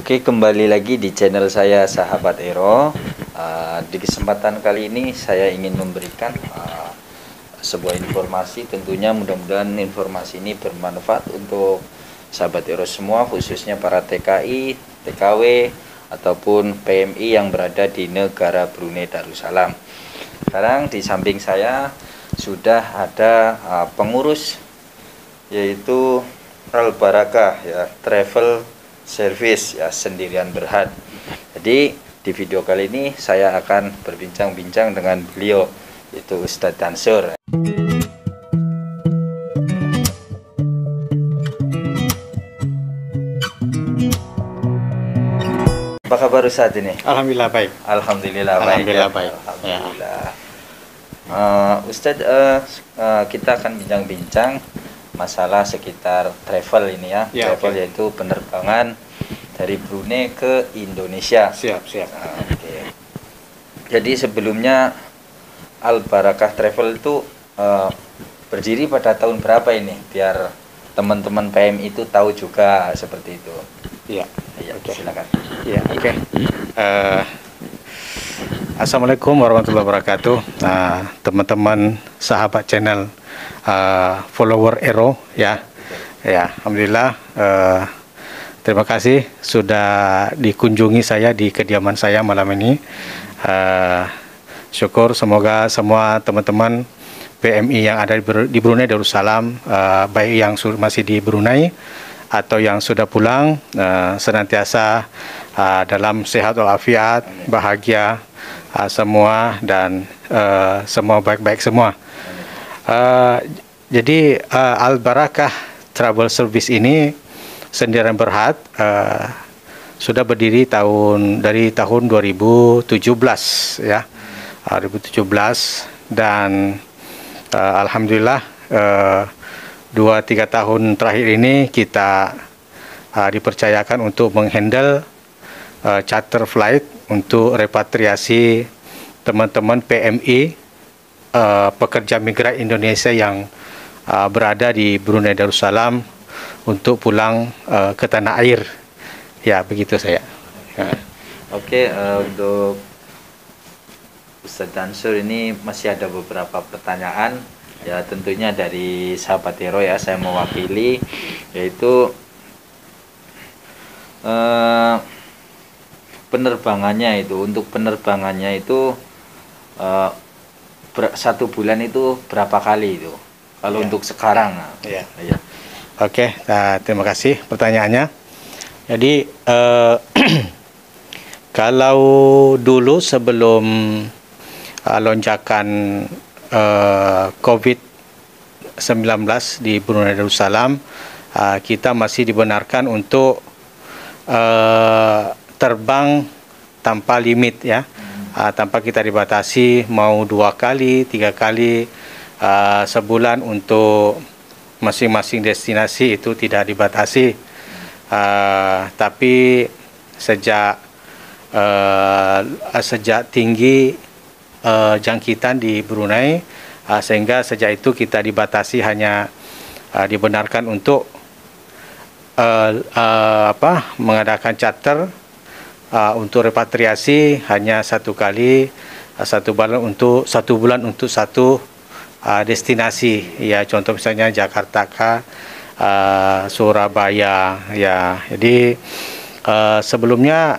Oke, kembali lagi di channel saya Sahabat Ero. Di kesempatan kali ini saya ingin memberikan sebuah informasi. Tentunya mudah-mudahan informasi ini bermanfaat untuk sahabat Ero semua, khususnya para TKI, TKW, ataupun PMI yang berada di negara Brunei Darussalam. Sekarang di samping saya sudah ada pengurus, yaitu Al Barakah ya, Travel Service ya, Sendirian Berhad. Jadi di video kali ini saya akan berbincang-bincang dengan beliau, yaitu Ustadz Dansur. Apa kabar Ustadz ini? Alhamdulillah baik. Alhamdulillah baik. Alhamdulillah baik. Alhamdulillah. Ustadz, kita akan bincang-bincang masalah sekitar travel ini ya, travel okay. Yaitu penerbangan dari Brunei ke Indonesia. Siap. Okay. Jadi sebelumnya Al Barakah Travel itu berdiri pada tahun berapa ini? Biar teman-teman PMI itu tahu juga seperti itu. Iya. Okay. Silakan. Iya, oke. Assalamualaikum warahmatullahi wabarakatuh. Teman-teman sahabat channel follower Ero ya. Alhamdulillah, terima kasih sudah dikunjungi saya di kediaman saya malam ini. Syukur semoga semua teman-teman PMI yang ada di Brunei Darussalam, baik yang masih di Brunei atau yang sudah pulang, senantiasa dalam sehat walafiat, bahagia semua, dan semua baik-baik semua. Jadi Al Barakah Travel Service ini Sendirian Berhad sudah berdiri dari tahun 2017 ya, 2017, dan alhamdulillah 2-3 tahun terakhir ini kita dipercayakan untuk menghandle charter flight untuk repatriasi teman-teman PMI, pekerja migran Indonesia yang berada di Brunei Darussalam untuk pulang ke tanah air. Ya, begitu saya. Oke, untuk Ustadz Dansur ini masih ada beberapa pertanyaan. Ya, tentunya dari sahabat Ero ya, saya mewakili, yaitu penerbangannya itu, untuk penerbangannya itu satu bulan itu berapa kali itu kalau untuk sekarang? Ya. Oke, terima kasih pertanyaannya. Jadi kalau dulu sebelum lonjakan COVID-19 di Brunei Darussalam, kita masih dibenarkan untuk terbang tanpa limit ya, tanpa kita dibatasi, mau 2 kali, 3 kali sebulan untuk masing-masing destinasi itu tidak dibatasi. Tapi sejak tinggi jangkitan di Brunei, sehingga sejak itu kita dibatasi, hanya dibenarkan untuk mengadakan charter untuk repatriasi hanya 1 kali, 1 bulan untuk satu destinasi ya, contoh misalnya Jakarta ke Surabaya ya. Jadi sebelumnya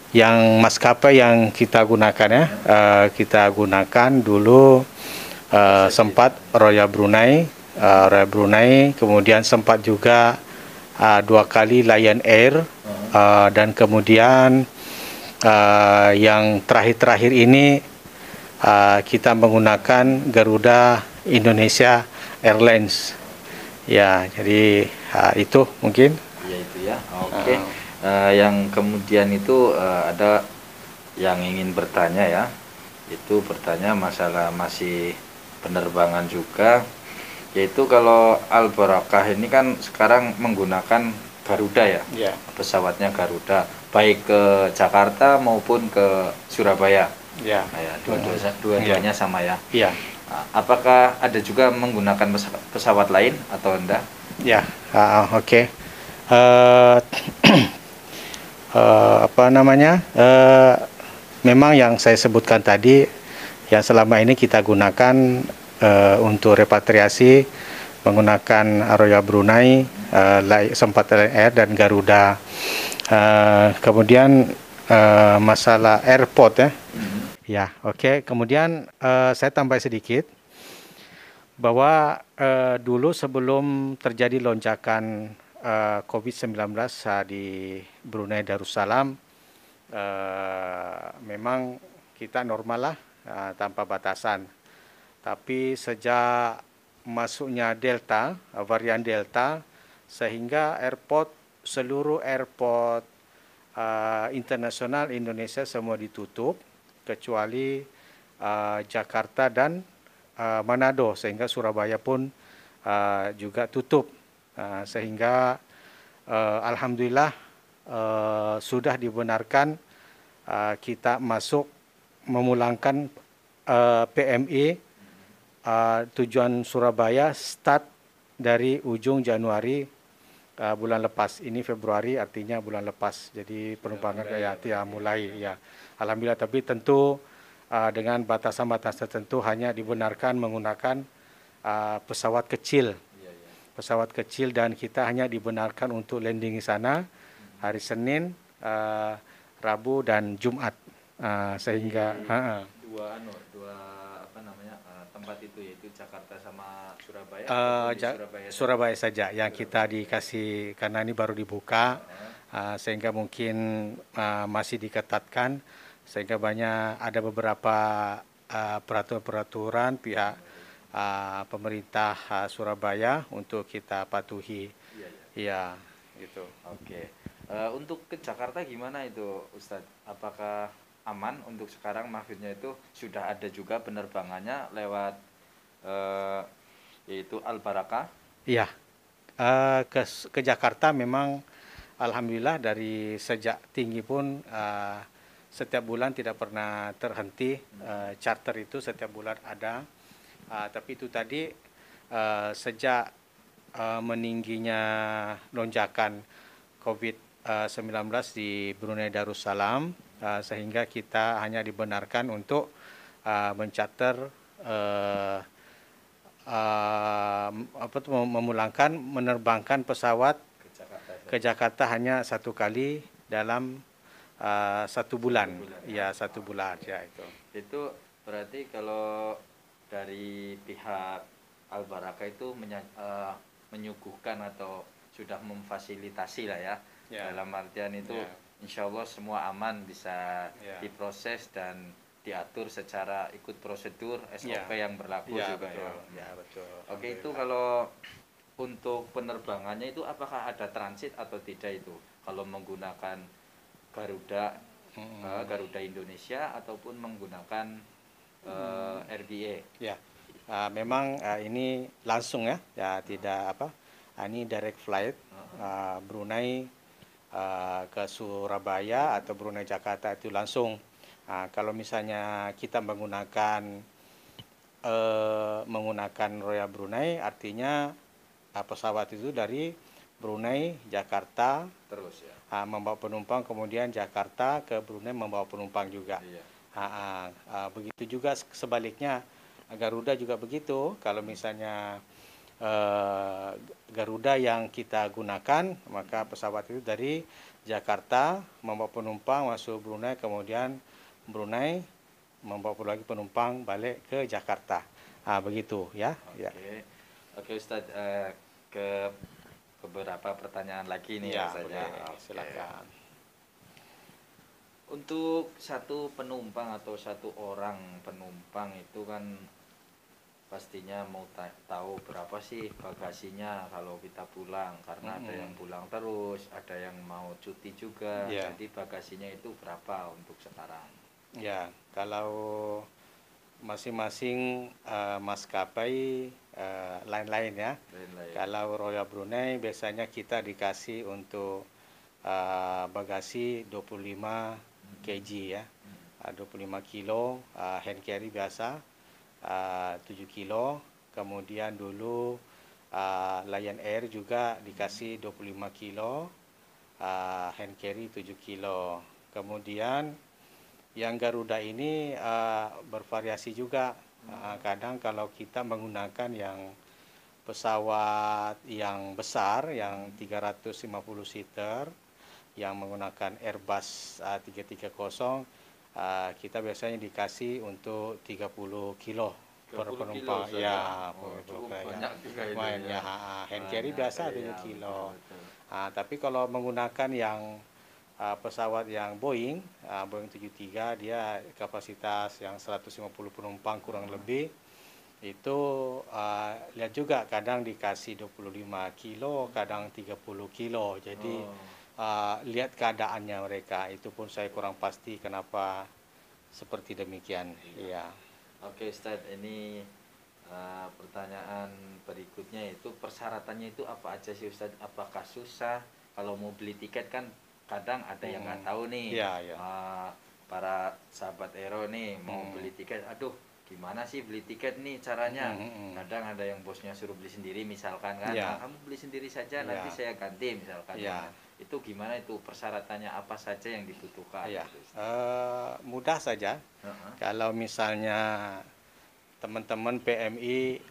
yang maskapai yang kita gunakan ya, kita gunakan dulu sempat Royal Brunei, kemudian sempat juga 2 kali Lion Air, dan kemudian yang terakhir ini kita menggunakan Garuda Indonesia Airlines ya. Jadi itu mungkin ya, itu ya. Oke. Yang kemudian itu ada yang ingin bertanya ya, itu bertanya masalah masih penerbangan juga, yaitu kalau Al Barakah ini kan sekarang menggunakan Garuda ya, pesawatnya Garuda, baik ke Jakarta maupun ke Surabaya. Ya, dua-duanya sama ya. Iya. Apakah ada juga menggunakan pesawat lain atau enggak? Ya, oke. eh, apa namanya? Memang yang saya sebutkan tadi, yang selama ini kita gunakan untuk repatriasi menggunakan Royal Brunei, sempat Lion Air dan Garuda. Kemudian masalah airport ya. Ya, oke. Kemudian saya tambah sedikit bahwa dulu sebelum terjadi lonjakan COVID-19 di Brunei Darussalam, memang kita normal lah, tanpa batasan. Tapi sejak masuknya Delta, varian Delta, sehingga seluruh airport internasional Indonesia semua ditutup, kecuali Jakarta dan Manado, sehingga Surabaya pun juga tutup. Sehingga alhamdulillah sudah dibenarkan kita masuk memulangkan PMI tujuan Surabaya start dari ujung Januari bulan lepas. Ini Februari, artinya bulan lepas. Jadi penerbangan mulai ya. Alhamdulillah, tapi tentu dengan batasan-batasan tertentu, hanya dibenarkan menggunakan pesawat kecil. Pesawat kecil, dan kita hanya dibenarkan untuk landing di sana hari Senin, Rabu dan Jumat. Sehingga dua apa namanya tempat itu, yaitu Jakarta sama Surabaya. Surabaya saja yang kita dikasih, karena ini baru dibuka, sehingga mungkin masih diketatkan, sehingga ada beberapa peraturan pihak pemerintah Surabaya untuk kita patuhi. Iya, gitu. Oke. Untuk ke Jakarta gimana itu, Ustadz? Apakah aman untuk sekarang? Maksudnya itu sudah ada juga penerbangannya lewat yaitu Al Barakah? Iya, ke Jakarta memang alhamdulillah dari sejak tinggi pun setiap bulan tidak pernah terhenti. Charter itu setiap bulan ada. Tapi itu tadi sejak meningginya lonjakan COVID-19 di Brunei Darussalam, sehingga kita hanya dibenarkan untuk mencharter menerbangkan pesawat ke Jakarta hanya satu kali dalam 1 bulan. Ya, 1 bulan ya itu. Itu berarti kalau dari pihak Al Barakah itu menyuguhkan atau sudah memfasilitasi lah ya. Dalam artian itu insya Allah semua aman, bisa diproses dan diatur secara ikut prosedur SOP yang berlaku juga. Betul. Ya, betul. Oke, itu kalau untuk penerbangannya itu apakah ada transit atau tidak itu kalau menggunakan Garuda Indonesia ataupun menggunakan RBA? Ya, memang ini langsung ya, tidak apa. Ini direct flight Brunei ke Surabaya atau Brunei Jakarta itu langsung. Kalau misalnya kita menggunakan Royal Brunei, artinya pesawat itu dari Brunei Jakarta terus ya, membawa penumpang, kemudian Jakarta ke Brunei membawa penumpang juga. Begitu juga sebaliknya, Garuda juga begitu. Kalau misalnya Garuda yang kita gunakan, maka pesawat itu dari Jakarta membawa penumpang masuk Brunei, kemudian Brunei membawa lagi penumpang balik ke Jakarta. Begitu ya. Oke Ustadz, ke beberapa pertanyaan lagi nih boleh, silakan. Untuk satu penumpang atau satu orang penumpang itu kan pastinya mau tahu berapa sih bagasinya kalau kita pulang, karena ada yang pulang terus, ada yang mau cuti juga. Jadi bagasinya itu berapa untuk sekarang? Ya, kalau masing-masing maskapai lain-lain ya. Kalau Royal Brunei biasanya kita dikasih untuk bagasi 25 kg ya, 25 kilo, hand carry biasa 7 kilo. Kemudian dulu Lion Air juga dikasih 25 kilo, hand carry 7 kilo. Kemudian yang Garuda ini bervariasi juga. Kadang kalau kita menggunakan yang pesawat yang besar, yang 350 seater, yang menggunakan Airbus 330, kita biasanya dikasih untuk 30 kilo per 30 kilo penumpang. saja. Ya, Cukup ya. banyak juga itu Lumayan ya. ya. Hand carry Banyak biasa kali 7 ya, kilo. betul. Tapi kalau menggunakan yang pesawat yang Boeing 73, dia kapasitas yang 150 penumpang kurang lebih. Itu lihat juga, kadang dikasih 25 kilo, kadang 30 kilo. Jadi lihat keadaannya mereka. Itu pun saya kurang pasti kenapa seperti demikian. Iya. Oke Ustadz, ini pertanyaan berikutnya itu persyaratannya itu apa aja sih Ustadz? Apakah susah? Kalau mau beli tiket kan kadang ada yang nggak tahu nih. Iya, iya. Para sahabat Aero nih mau beli tiket, aduh gimana sih beli tiket nih caranya? Kadang ada yang bosnya suruh beli sendiri misalkan kan, Iya. kamu beli sendiri saja, Iya. nanti saya ganti misalkan. Iya. Itu gimana itu persyaratannya, apa saja yang dibutuhkan? Iya. Gitu, Mudah saja. Kalau misalnya teman-teman PMI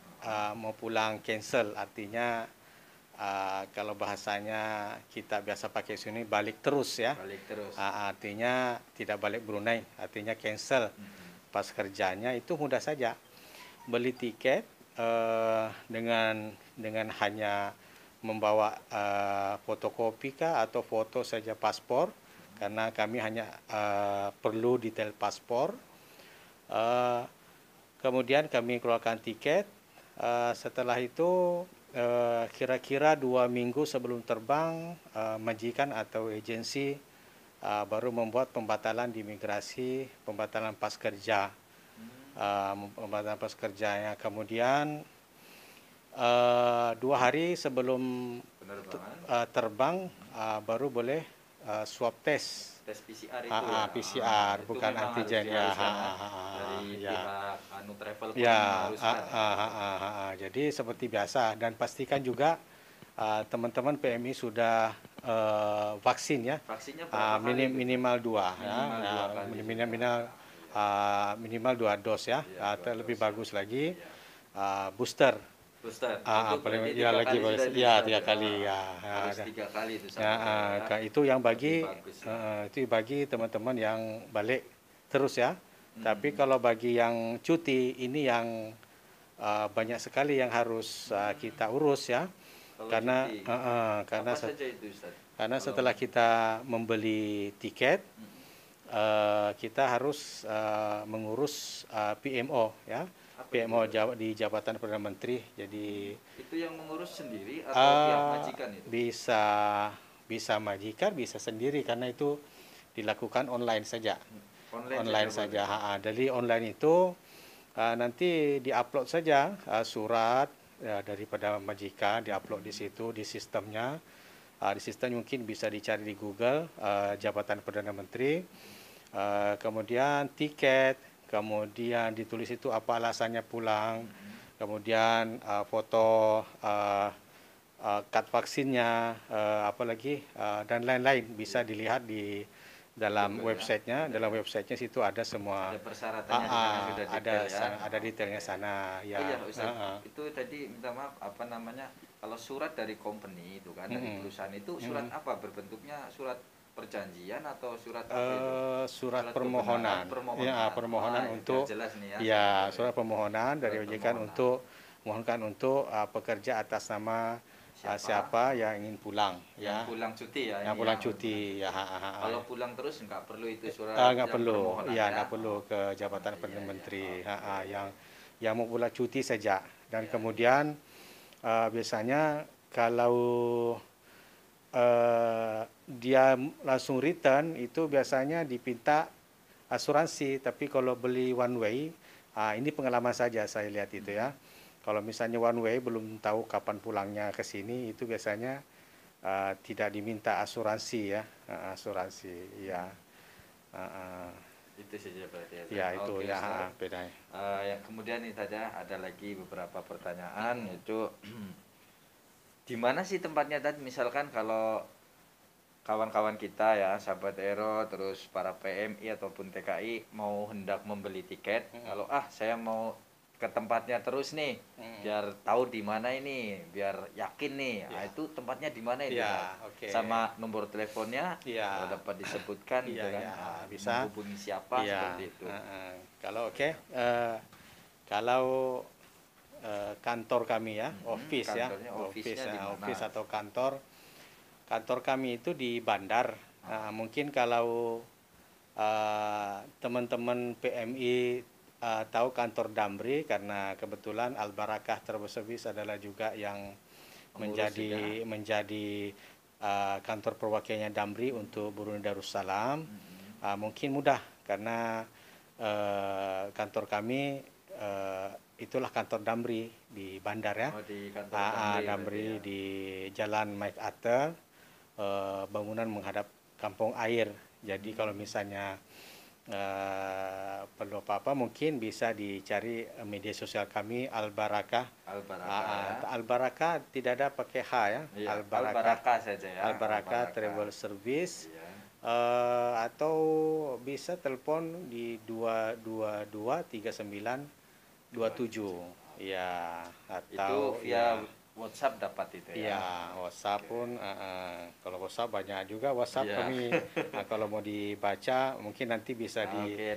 mau pulang cancel, artinya kalau bahasanya kita biasa pakai sini balik terus ya. Balik terus. Artinya tidak balik Brunei, artinya cancel. Pas kerjanya itu mudah saja. Beli tiket dengan hanya membawa fotokopi kah atau foto saja paspor, karena kami hanya perlu detail paspor. Kemudian kami keluarkan tiket. Setelah itu kira-kira 2 minggu sebelum terbang, majikan atau agensi baru membuat pembatalan di imigrasi, pembatalan pas kerja. Pembatalan pas kerjanya. Kemudian 2 hari sebelum terbang baru boleh swab test. Tes PCR itu ya. PCR Itu bukan memang harus antigen ya. diharuskan dari pihak travel pun mengharuskan. Jadi seperti biasa, dan pastikan juga teman-teman PMI sudah vaksin ya. Vaksinnya berapa kali? Minimal 2 Minimal 2 kali. minimal 2 dos ya. Atau lebih bagus lagi booster. Booster. Paling ya lagi ya 3 kali ya. Harus 3 kali itu sama. Itu yang bagi bagus, ya. itu bagi teman-teman yang balik terus ya. Tapi kalau bagi yang cuti ini yang banyak sekali yang harus kita urus ya. Karena apa saja itu, Ustaz? Karena setelah kita membeli tiket, kita harus mengurus PMO ya. PMO di Jabatan Perdana Menteri. Jadi itu yang mengurus sendiri atau pihak majikan itu? Bisa majikan, bisa sendiri, karena itu dilakukan online saja. Online saja. Dari online itu nanti diupload saja surat daripada majikan, diupload di situ di sistemnya. Di sistem mungkin bisa dicari di Google, Jabatan Perdana Menteri. Kemudian tiket, kemudian ditulis itu apa alasannya pulang, kemudian foto kad vaksinnya, apalagi dan lain-lain bisa dilihat di dalam websitenya. Dalam websitenya situ ada semua. Ada persyaratannya di sana sudah detail ya. Ada detailnya sana ya. Ustaz, itu tadi minta maaf, apa namanya, kalau surat dari company itu kan, dari perusahaan itu surat apa berbentuknya? Surat perjanjian atau surat apa itu? Surat permohonan. Ya, permohonan untuk jelas nih ya. Surat permohonan dari OJK untuk mohonkan untuk pekerja atas nama siapa yang ingin pulang ya. Yang pulang cuti ya. Yang pulang cuti ya. Kalau pulang terus nggak perlu itu surat. Nggak perlu. Ya, nggak perlu ke Jabatan Perdana Menteri. Yang mau pulang cuti saja. Dan kemudian biasanya kalau dia langsung return itu biasanya dipinta asuransi. Tapi kalau beli one way, ini pengalaman saja saya lihat itu ya. Kalau misalnya one way belum tahu kapan pulangnya ke sini, itu biasanya tidak diminta asuransi ya. Asuransi ya. Itu saja berarti ya. Ya itu ya bedanya. Yang kemudian ini saja ada lagi beberapa pertanyaan, yaitu Di mana sih tempatnya tadi? Misalkan kalau kawan-kawan kita ya, sahabat Ero, terus para PMI ataupun TKI mau hendak membeli tiket, kalau saya mau ke tempatnya terus nih, biar tahu di mana ini, biar yakin nih, itu tempatnya di mana itu, oke. sama nomor teleponnya, kalau dapat disebutkan gitu kan, bisa. menghubungi siapa seperti itu. Kalau kalau kantor kami ya, office ya, office atau kantor kami itu di Bandar. Mungkin kalau teman-teman PMI tahu kantor Damri, karena kebetulan Al Barakah Travel Service adalah juga yang menjadi kantor perwakilannya Damri untuk Brunei Darussalam. Mungkin mudah karena kantor kami itulah kantor Damri di Bandar ya. Di kantor Damri di Jalan MacArthur, bangunan menghadap Kampung Air. Jadi kalau misalnya perlu apa-apa mungkin bisa dicari media sosial kami Al Barakah. Al Barakah tidak ada pakai H ya. Al Barakah saja ya. Al Barakah Travel Service. Atau bisa telepon di 2223927. Ya, atau itu via WhatsApp dapat itu ya. Iya, WhatsApp pun kalau WhatsApp banyak juga WhatsApp kami. Kalau mau dibaca mungkin nanti bisa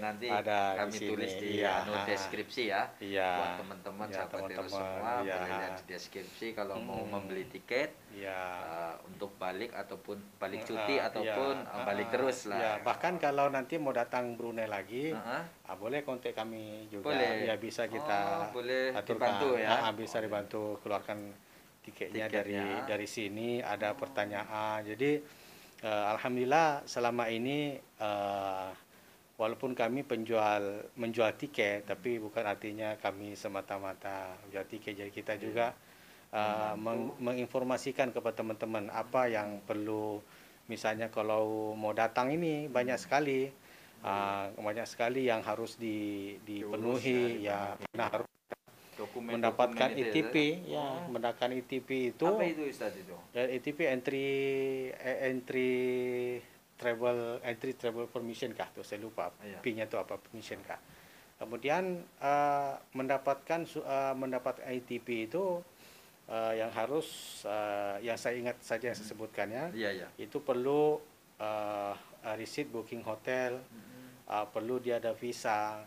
nanti ada kami di tulis sini. di deskripsi ya. Buat teman-teman sahabat Ero semua boleh lihat di deskripsi kalau mau membeli tiket untuk balik ataupun balik cuti ataupun balik terus lah. Bahkan kalau nanti mau datang Brunei lagi, boleh kontak kami juga. Boleh. Ya bisa kita boleh aturkan. dibantu ya. Bisa dibantu keluarkan tiketnya dari sini, ada pertanyaan. Jadi alhamdulillah selama ini walaupun kami menjual tiket, tapi bukan artinya kami semata-mata menjual tiket. Jadi kita juga menginformasikan kepada teman-teman apa yang perlu. Misalnya kalau mau datang ini banyak sekali yang harus dipenuhi ya. Harus mendapatkan ETP mendapatkan ETP itu. Apa itu Ustaz itu? ETP entry travel permission kah tuh, saya lupa P-nya itu apa, permission kah. Kemudian mendapatkan ETP itu yang harus yang saya ingat saja yang saya sebutkannya. Itu perlu receipt booking hotel, perlu dia ada visa,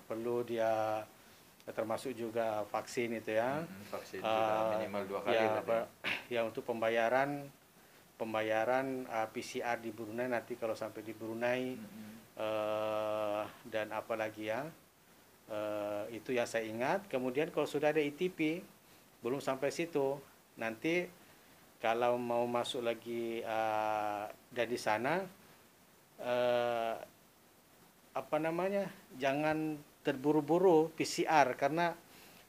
perlu dia termasuk juga vaksin itu ya. Vaksin juga minimal 2 kali ya untuk pembayaran PCR di Brunei nanti kalau sampai di Brunei, dan apalagi ya, itu yang saya ingat. Kemudian kalau sudah ada ETP belum sampai situ, nanti kalau mau masuk lagi dari sana jangan terburu-buru PCR, karena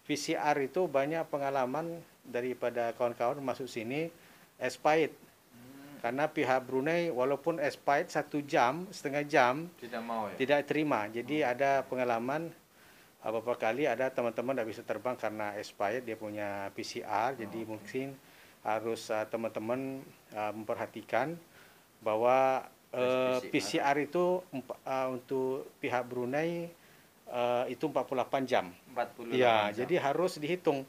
PCR itu banyak pengalaman daripada kawan-kawan masuk sini expired. Karena pihak Brunei walaupun expired 1 jam, setengah jam tidak mau tidak terima. Jadi ada pengalaman beberapa kali ada teman-teman tidak bisa terbang karena expired dia punya PCR. Jadi mungkin harus teman-teman memperhatikan bahwa PCR itu untuk pihak Brunei itu 48 jam. 48 ya, jam. Jadi harus dihitung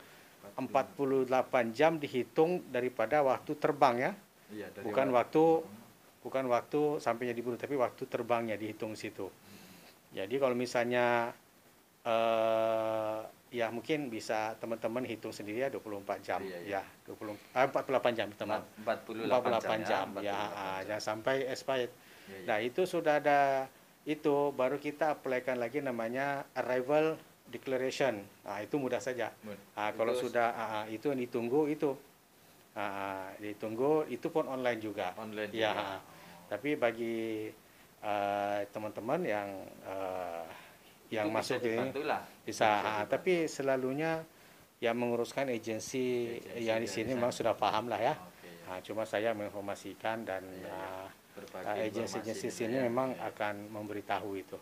48 jam dihitung daripada waktu terbang ya. Bukan waktu sampainya di Brunei, tapi waktu terbangnya dihitung situ. Jadi kalau misalnya ya mungkin bisa teman-teman hitung sendiri ya 24 jam. 48 jam teman. 48 jam ya, jangan sampai expired. Nah, itu sudah ada itu baru kita apply-kan lagi namanya arrival declaration. Itu mudah saja. Kalau sudah itu yang ditunggu itu. Ditunggu itu pun online juga. Tapi bagi teman-teman yang masuk ini bisa, tapi selalunya yang menguruskan agensi yang di sini memang sudah paham lah ya. Cuma saya menginformasikan dan agensi-agensi sini memang akan memberitahu itu.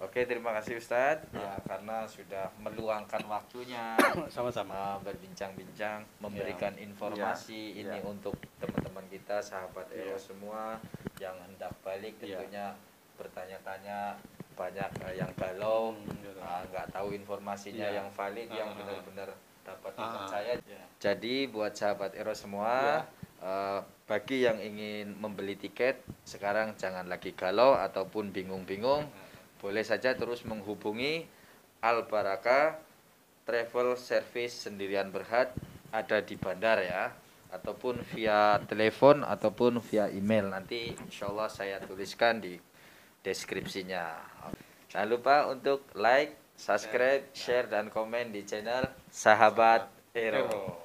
Oke, terima kasih Ustadz karena sudah meluangkan waktunya Sama-sama. berbincang-bincang, memberikan informasi ini untuk teman-teman kita, sahabat Ero semua yang hendak balik tentunya bertanya-tanya banyak yang galau, nggak tahu informasinya yang valid, yang benar-benar dapat dipercaya. Jadi buat sahabat Ero semua, bagi yang ingin membeli tiket sekarang jangan lagi galau ataupun bingung-bingung. Boleh saja terus menghubungi Al Baraka Travel Service Sendirian Berhad, ada di bandar ya, ataupun via telepon ataupun via email. Nanti insya Allah saya tuliskan di deskripsinya. Jangan lupa untuk like, subscribe, share, dan komen di channel Sahabat Ero.